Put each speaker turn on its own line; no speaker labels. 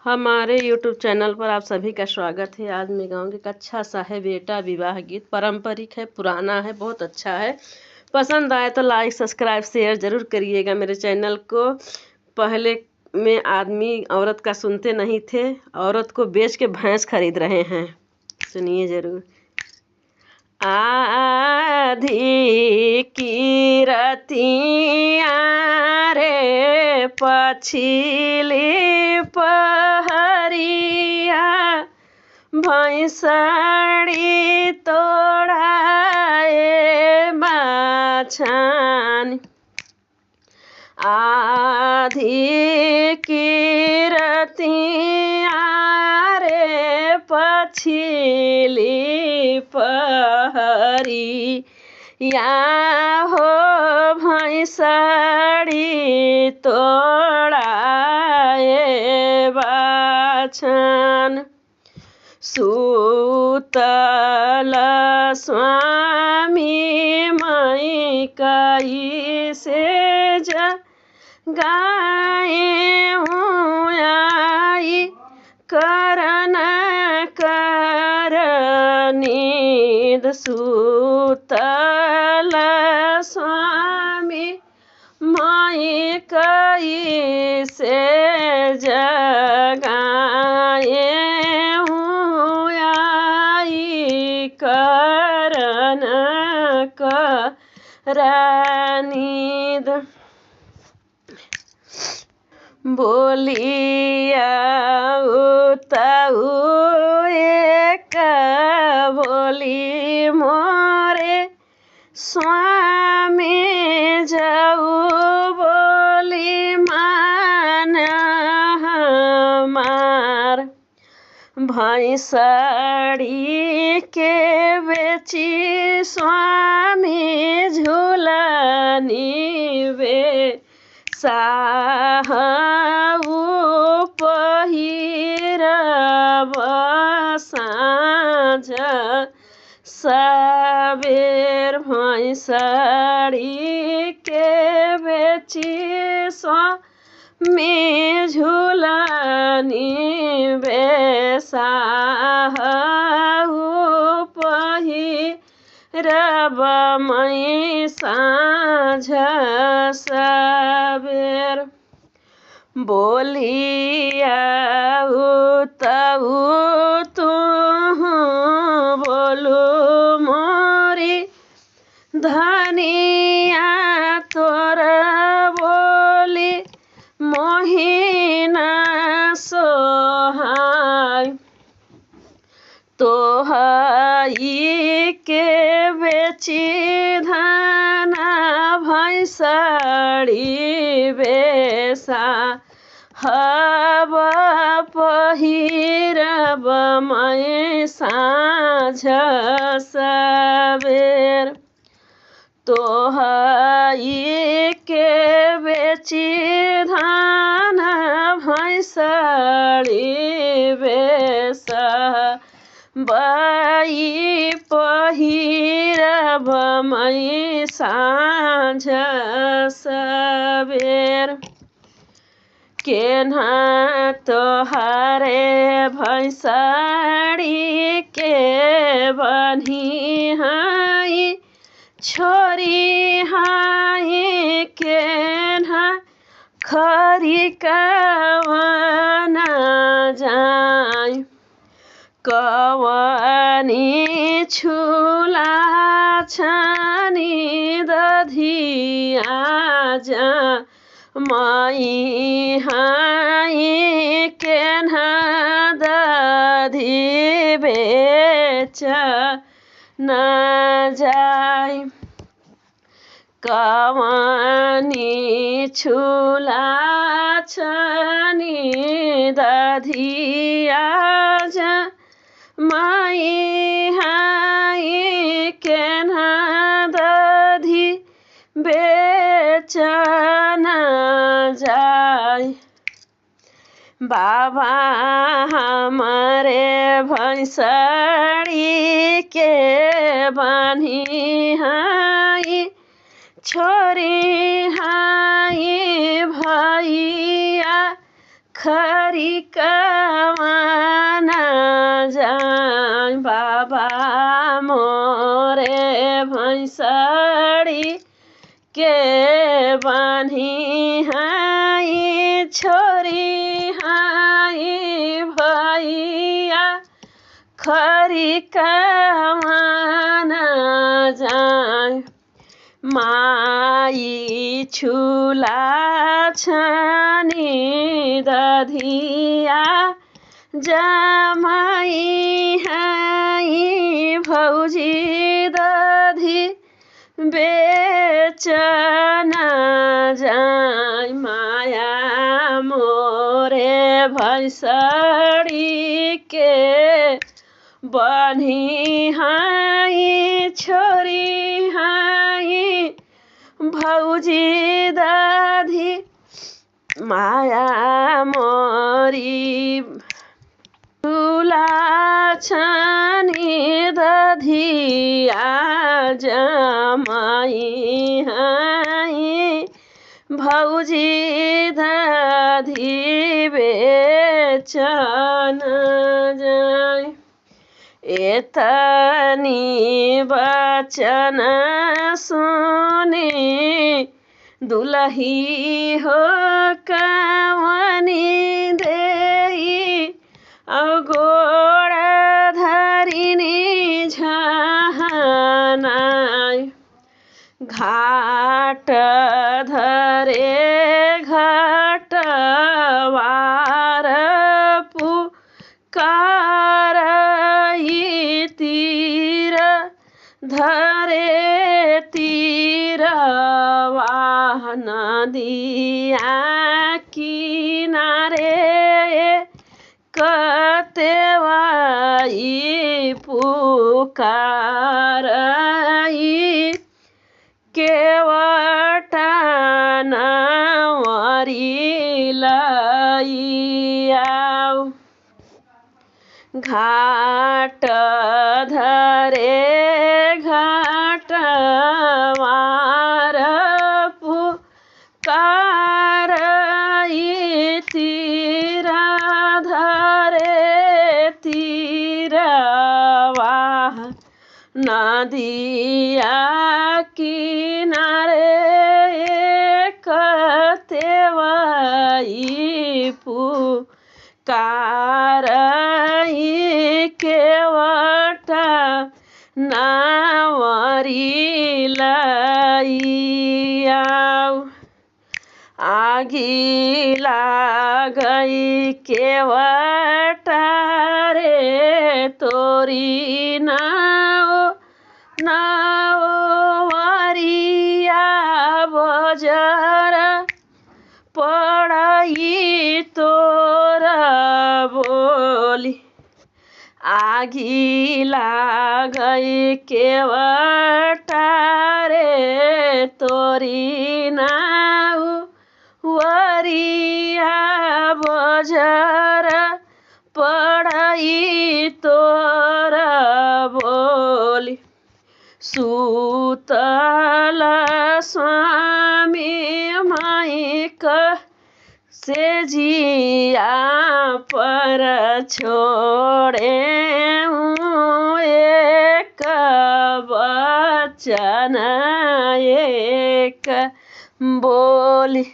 हमारे YouTube channel पर आप सभी का स्वागत है। आज मैं गाऊंगी एक अच्छा सा है बेटा विवाह गीत। पारंपरिक है, पुराना है, बहुत अच्छा है। पसंद आए तो लाइक सब्सक्राइब शेयर ज़रूर करिएगा मेरे चैनल को। पहले में आदमी औरत का सुनते नहीं थे, औरत को बेच के भैंस खरीद रहे हैं। सुनिए ज़रूर। आधी की रतिया रे पछिली पहरिया भैंसड़ी तोड़ाए माछान। आधी की रतिया रे पछिली पहरी या हो भैंसड़ी तोड़ाए बाछन। सूतल स्वामी मई कई से गाए आई करन नींद। सूतल स्वामी माई कई से जगाए आई करन नींद। बोलिया उताऊ एक बोली मोरे स्वामी जाऊ बोली मान हमार। भैंसड़ी के बेची स्वामी झूलनी वे साहू पहिरब साँझ सबेर। भैंसड़ी के बेची स्वामी झूलनी वे साहू पहिरब मई साँझ सबेर। बोलिया उताऊ तू बोलू मोरी धनिया तोर बोली मोहिना सोहाय। तोहई के बेची धाना भैंसड़ी बेसा हब पहिरब मई साँझ सबेर। तोहई के बेची धान भैंसड़ी बेसा बई पहिरब मई साँझ सबेर। केन्हा तोहरे भैंसड़ी के बन्ही हाई छोरी हाई केन्हा खरी कवना जाय। कवनी छुला छानी दधिया जा मई हाई केन्हा दधी बेच न जाय। कवनी छुला छानी दधिया जा मई हाई केन्हा दधी बेच न जाय। बाबा हमारे भैंसड़ी के बान्ही हाई छोरी हाई भैया खरी कमाना जाई बाबा मोरे भैंसड़ी के बान्ही हाई छोरी हाई भैया खरी कमाना जाई माई छुला छनी दधिया जमाई हाई भौजी दधी बेचना जाई माया मोरे भैंसड़ी के बान्ही हाई छोरी हाई भौजी दधी माया मोरी झुला छनी दधिया जमाई हाई भौजी दधी बेचन जाई एतनी बचन सुनी दुलही हो कवनी देई गोड़ धरिनी झानाई घाट धरे घटवार पुकारई तीर धरे तीर वाहन दिया किनारे कतेवाई पुकारई केवटन वरी लइयाऊ घाट धरे घटवार पुकारई तीर धरे तीरवा नदिया किनारे कतेवाई पुकारई केवट नावरी लइयाऊ आगी लागई केवटा रे तोरी नाव वरिया बजर पड़ई तोरा बोली आगी लागई केवटा रे तोरी नाव वरिया बजर पड़ई तोरा बोली सूतल स्वामी माइक से जिया पर छोड़े एक वचन एक बोली